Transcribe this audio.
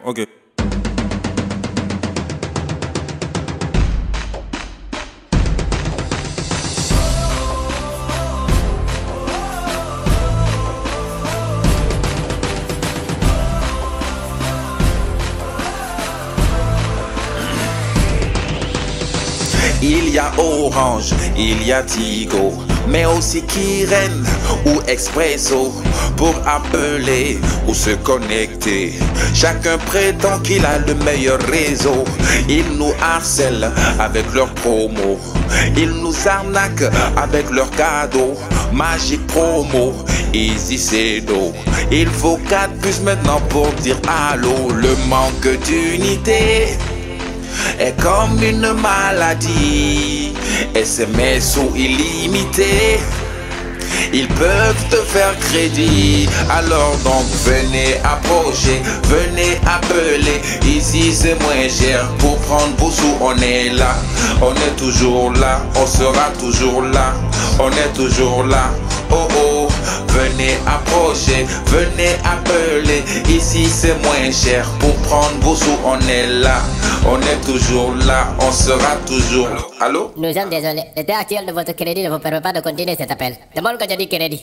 Ok. Il y a Orange, il y a Tigo, mais aussi Kiren ou Expresso pour appeler ou se connecter. Chacun prétend qu'il a le meilleur réseau. Ils nous harcèlent avec leurs promos. Ils nous arnaquent avec leurs cadeaux. Magique promo, easy c'est d'eau. Il faut 4 puces maintenant pour dire allô. Le manque d'unité est comme une maladie. SMS ou illimité, ils peuvent te faire crédit. Alors donc venez approcher, venez appeler. Ici c'est moins cher. Pour prendre vos sous on est là. On est toujours là, on sera toujours là. On est toujours là. Oh oh, venez approcher, venez appeler. Ici c'est moins cher. Pour prendre vos sous on est là. On est toujours là, on sera toujours. Allô? Nous sommes désolés, l'état actuel de votre crédit ne vous permet pas de continuer cet appel. Demande que je dis crédit.